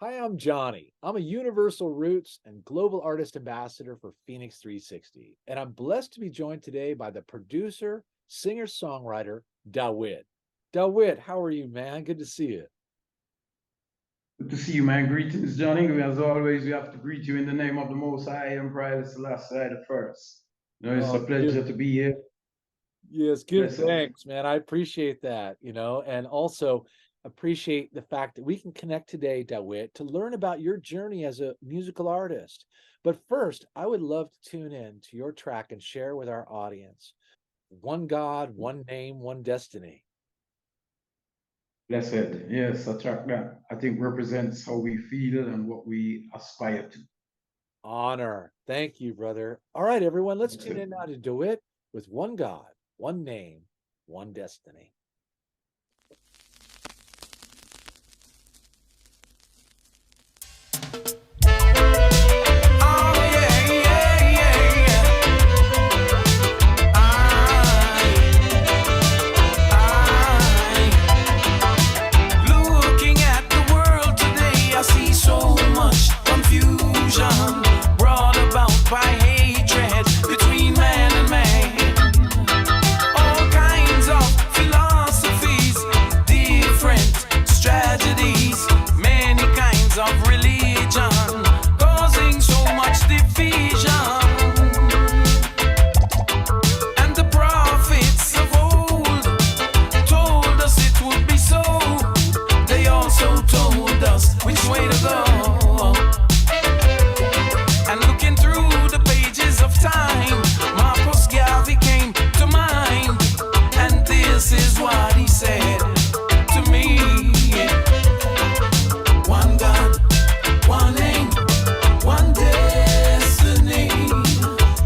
Hi, I'm Johnny. I'm a Universal Roots and Global Artist Ambassador for FENIX360, and I'm blessed to be joined today by the producer, singer-songwriter, DAWIT. DAWIT, how are you, man? Good to see you. Good to see you, man. Greetings, Johnny. As always, we have to greet you in the name of the Most High Emperor Selassie the First. It's a Oh, give, pleasure to be here. yes, give Blessings. thanks, man. I appreciate that, and also appreciate the fact that we can connect today, DAWIT, to learn about your journey as a musical artist. But first, I would love to tune in to your track and share with our audience. One God, one name, one destiny. Blessed. Yes, a track that I think represents how we feel and what we aspire to. Honor. Thank you, brother. All right, everyone, let's tune Blessed. in now to DeWitt with one God, one name, one destiny. Looking at the world today, I see so much confusion brought about by hatred between man and man. All kinds of philosophies, different tragedies, many kinds of religion, causing so much division. And the prophets of old told us it would be so. They also told us which way to go. And looking through the pages of time, Marcus Garvey came to mind. And this is what he said to me. One God, one aim, one destiny.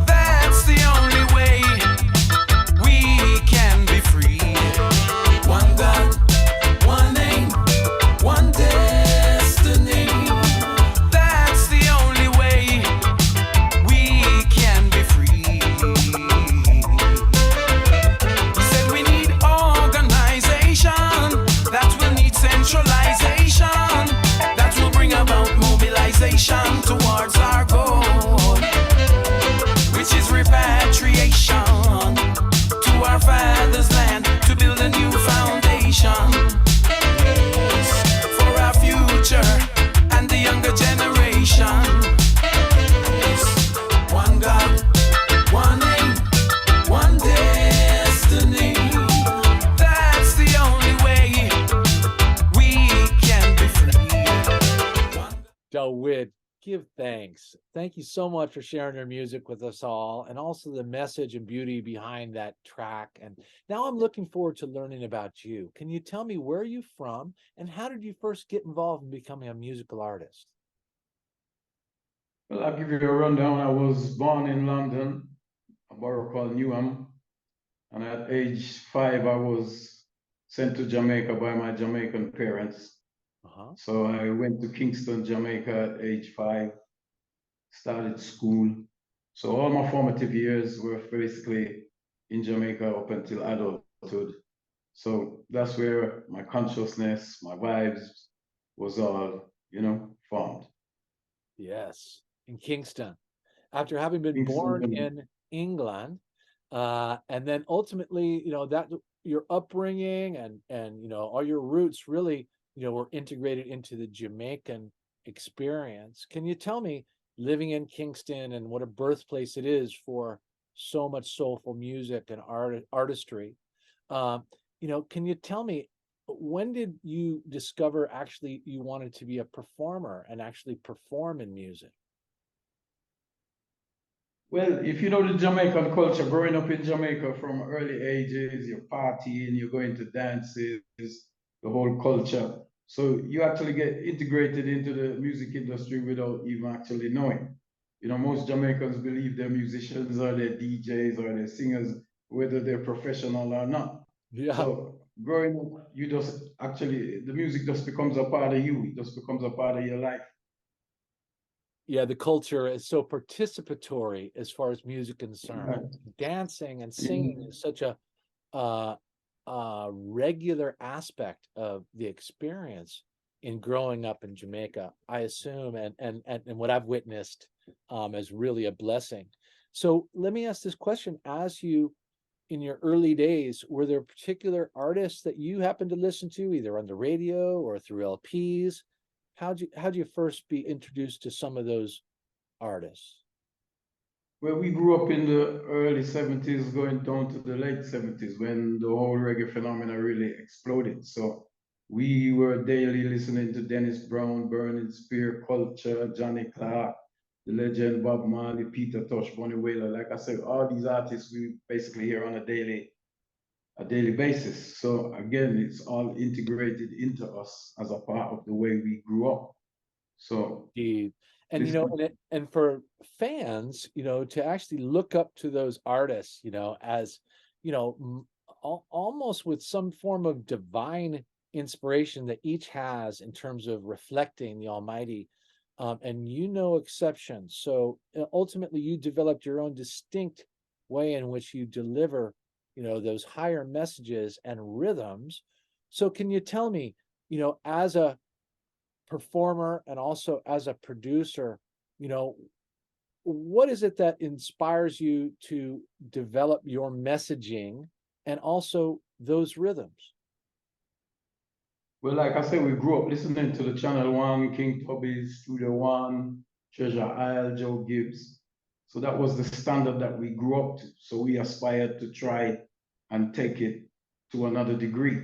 That's the only way we can be free. One God, one aim, one destiny. That's the only way we can be free. He said we need organization, that will need centralization, that will bring about mobilization towards our goal, which is repatriation to our father's land to build a new foundation, yes, for our future and the younger generation. Yes. One God, one aim, one destiny. That's the only way we can be free. DeWitt, give thanks. Thank you so much for sharing your music with us all and also the message and beauty behind that track. And now I'm looking forward to learning about you. Can you tell me where you're from and how did you first get involved in becoming a musical artist? Well, I'll give you a rundown. I was born in London, a borough called Newham. And at age 5, I was sent to Jamaica by my Jamaican parents. Uh-huh. So I went to Kingston, Jamaica at age 5, started school. So all my formative years were basically in Jamaica up until adulthood. So that's where my consciousness, my vibes was all, formed. Yes, in Kingston. After having been Kingston, born in England, and then ultimately, that your upbringing and all your roots really, were integrated into the Jamaican experience. Can you tell me, living in Kingston and what a birthplace it is for so much soulful music and artistry? Um, can you tell me when did you discover actually you wanted to be a performer and actually perform in music? well, if you know the Jamaican culture, growing up in Jamaica from early ages, you're partying, you're going to dances, the whole culture. So you actually get integrated into the music industry without even actually knowing. Most Jamaicans believe they're musicians or they're DJs or they're singers, whether they're professional or not. Yeah. So growing up, you just actually, the music just becomes a part of you. It just becomes a part of your life. Yeah, the culture is so participatory as far as music concerned. Right. Dancing and singing Mhm. is such uh, a regular aspect of the experience. in growing up in Jamaica, I assume, and what I've witnessed as really a blessing. So let me ask this question: as you, in your early days, were there particular artists that you happened to listen to, either on the radio or through LPs? How'd you first be introduced to some of those artists? Well, we grew up in the early 70s, going down to the late 70s when the whole reggae phenomena really exploded. So we were daily listening to Dennis Brown, Burning Spear, Culture, Johnny Clark, the legend Bob Marley, Peter Tosh, Bonnie Wailer. Like I said, all these artists we basically hear on a daily basis. So again, it's all integrated into us as a part of the way we grew up. So Indeed. And listen, and for fans, to actually look up to those artists, as almost with some form of divine inspiration that each has in terms of reflecting the Almighty, and no exception. So ultimately, you developed your own distinct way in which you deliver, those higher messages and rhythms. So can you tell me, as a performer and also as a producer, what is it that inspires you to develop your messaging and also those rhythms? well, like I said, we grew up listening to the Channel One, King Tubby's, Studio One, Treasure Isle, Joe Gibbs. So that was the standard that we grew up to. So we aspired to try and take it to another degree.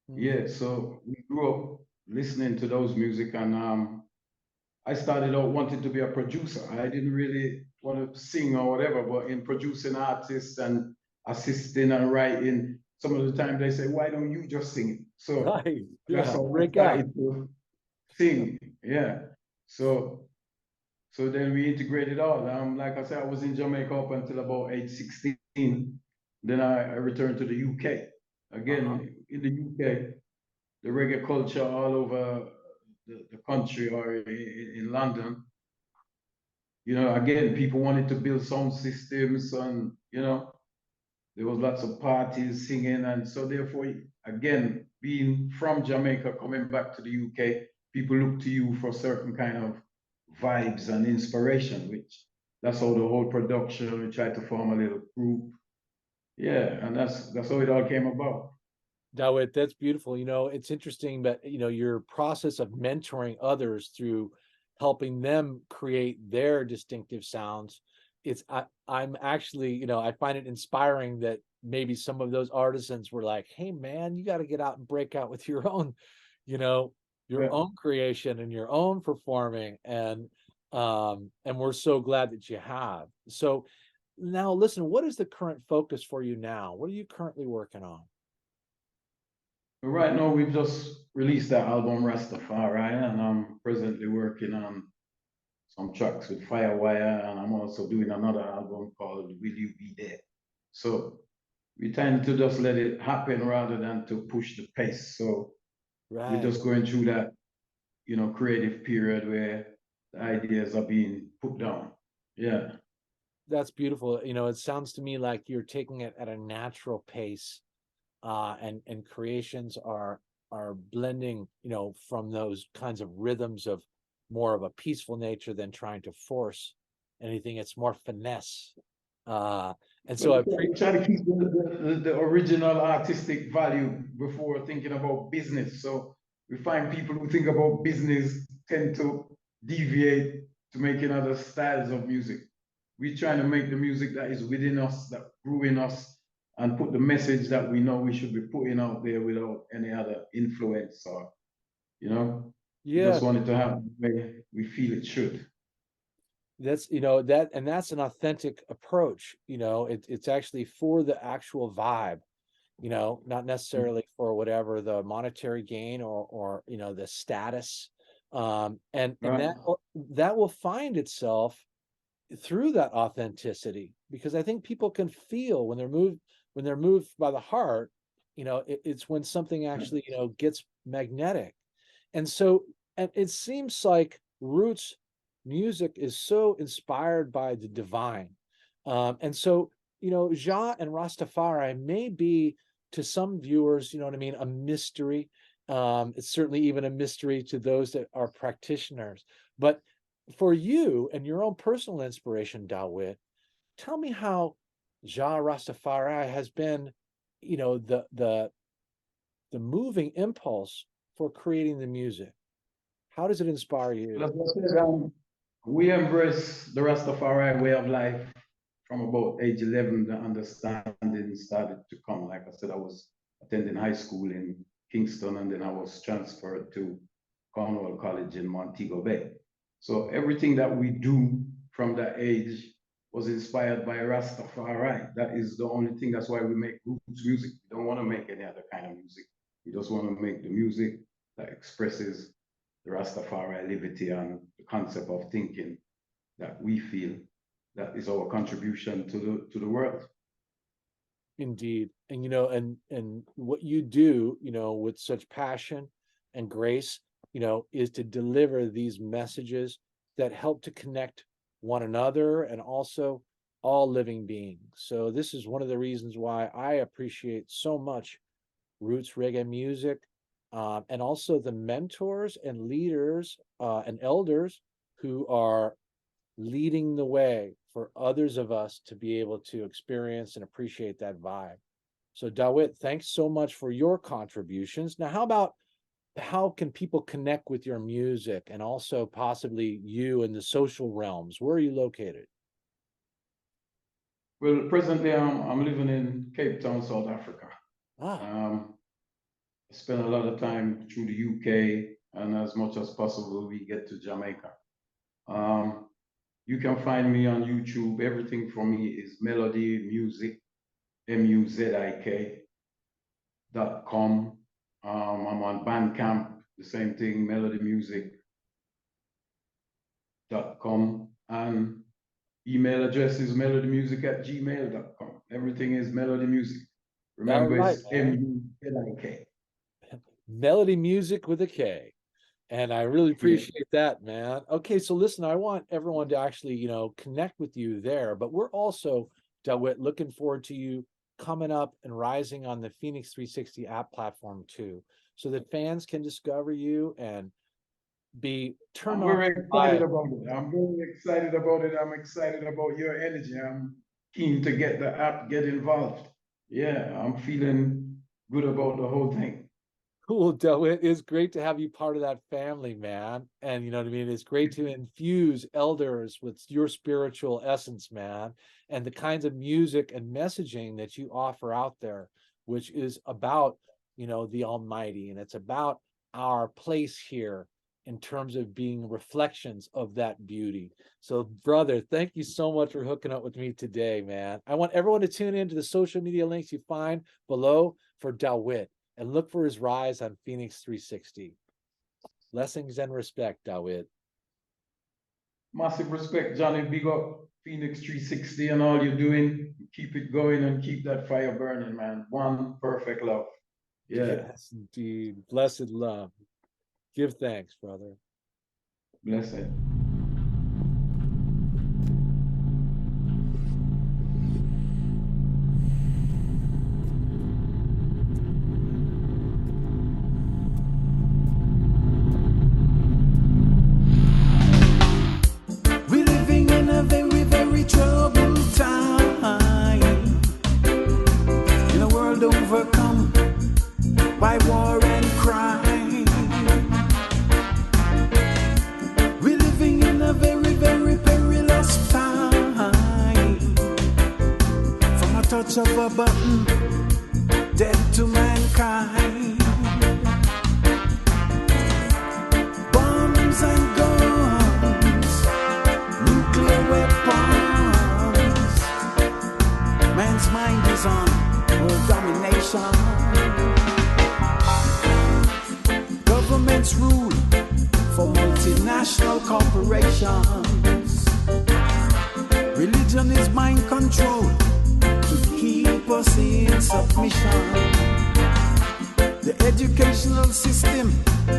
Yeah, so we grew up listening to those music, and I started out wanting to be a producer. I didn't really want to sing or whatever, but in producing artists and assisting and writing, some of the time they say, why don't you just sing it? So Right. that's Yeah. how I Break out. started to sing. Yeah. So then we integrated all. Like I said, I was in Jamaica up until about age 16. Then I returned to the UK. Again, in the UK, the reggae culture all over the country or in London, again, people wanted to build sound systems and, there was lots of parties, singing. And so therefore, again, being from Jamaica, coming back to the UK, people look to you for certain kind of vibes and inspiration, which that's how the whole production, we tried to form a little group. Yeah, and that's how it all came about. Dawit, that's beautiful. It's interesting that, your process of mentoring others through helping them create their distinctive sounds. I'm actually, I find it inspiring that maybe some of those artisans were like, hey man, you got to get out and break out with your own, your Yeah. own creation and your own performing. And we're so glad that you have. So now listen, what is the current focus for you now? What are you currently working on? Right now, we've just released that album Rastafari, and I'm presently working on some tracks with Firewire, and I'm also doing another album called Will You Be There? So we tend to just let it happen rather than to push the pace. So we're Right. just going through that, creative period where the ideas are being put down. Yeah. That's beautiful. It sounds to me like you're taking it at a natural pace, and creations are blending, from those kinds of rhythms of more of a peaceful nature than trying to force anything. It's more finesse. And so We try to keep the original artistic value before thinking about business. So we find people who think about business tend to deviate to making other styles of music. We're trying to make the music that is within us, that grew in us, and put the message that we know we should be putting out there without any other influence or, we yeah, just want it to happen the way we feel it should. that's that's an authentic approach. It's actually for the actual vibe, not necessarily for whatever the monetary gain or the status. And Right. that will find itself through that authenticity, because I think people can feel when they're moved by the heart. It's when something actually gets magnetic. And so, and it seems like roots music is so inspired by the divine. And so, Jah and Rastafari may be, to some viewers, a mystery. It's certainly even a mystery to those that are practitioners. But for you and your own personal inspiration, Dawit, tell me how Jah Rastafari has been, the moving impulse for creating the music. How does it inspire you? As I said, we embrace the Rastafari way of life from about age 11. The understanding started to come. Like I said, I was attending high school in Kingston, and then I was transferred to Cornwall College in Montego Bay. So everything that we do from that age was inspired by Rastafari. That is the only thing. That's why we make roots music. We don't want to make any other kind of music. We just want to make the music that expresses the Rastafari liberty and the concept of thinking that we feel that is our contribution to the world. Indeed. And and what you do, with such passion and grace, is to deliver these messages that help to connect one another and also all living beings. So this is one of the reasons why I appreciate so much roots reggae music, and also the mentors and leaders and elders who are leading the way for others of us to be able to experience and appreciate that vibe. So Dawit, thanks so much for your contributions. Now, how can people connect with your music and also possibly you in the social realms? Where are you located? Well, presently I'm living in Cape Town, South Africa. Ah, I spend a lot of time through the UK, and as much as possible, we get to Jamaica. You can find me on YouTube. Everything for me is Melody Music, MUZIK.com. I'm on Bandcamp, the same thing, melodymusic.com. And email address is melodymusic@gmail.com. Everything is Melody Music. Remember, right, it's MUZIK. Melody Music with a K. And I really appreciate that, man. Okay, so listen, I want everyone to actually, connect with you there, but we're also, Dawit, looking forward to you coming up and rising on the FENIX360 app platform too, so that fans can discover you and be turned on. I'm very excited about it. I'm very excited about it. I'm excited about your energy. I'm keen to get the app, get involved. Yeah, I'm feeling good about the whole thing. Cool, Dawit. It's great to have you part of that family, man. And you know what I mean? It's great to infuse elders with your spiritual essence, man, and the kinds of music and messaging that you offer out there, which is about, the Almighty, and it's about our place here in terms of being reflections of that beauty. So, brother, thank you so much for hooking up with me today, man. I want everyone to tune into the social media links you find below for Dawit, and look for his rise on FENIX360. Blessings and respect, Dawit. Massive respect, Johnny. Big up FENIX360 and all you're doing. Keep it going and keep that fire burning, man. One perfect love. Yeah. Yes, indeed. Blessed love. Give thanks, brother. Blessed. By war and crime, we're living in a very, very perilous time. From a touch of a button, death to mankind. Bombs and guns, nuclear weapons. Man's mind is on world domination. Governments rule for multinational corporations. Religion is mind control to keep us in submission. The educational system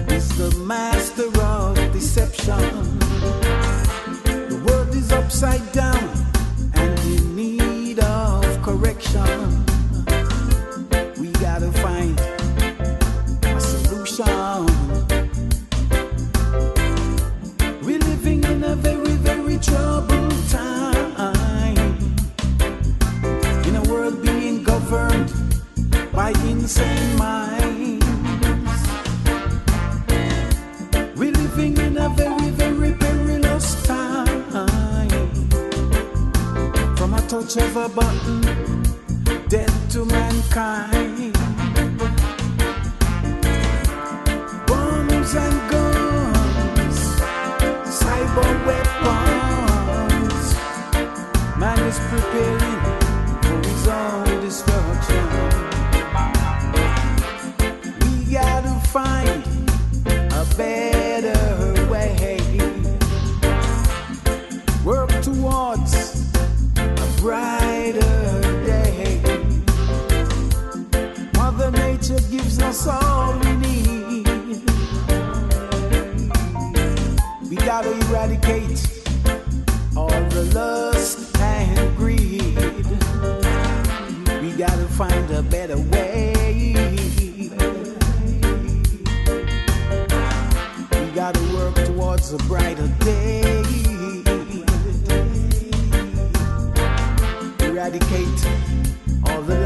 is the master of deception. The world is upside down and in need of correction. We gotta find a solution. push of a button, death to mankind. Bombs and guns, cyber weapons. Man is preparing for his own destruction. We gotta find a better way. Work towards a brighter day. Mother Nature gives us all we need. We gotta eradicate all the lust and greed. We gotta find a better way. We gotta work towards a brighter day. Eradicate all the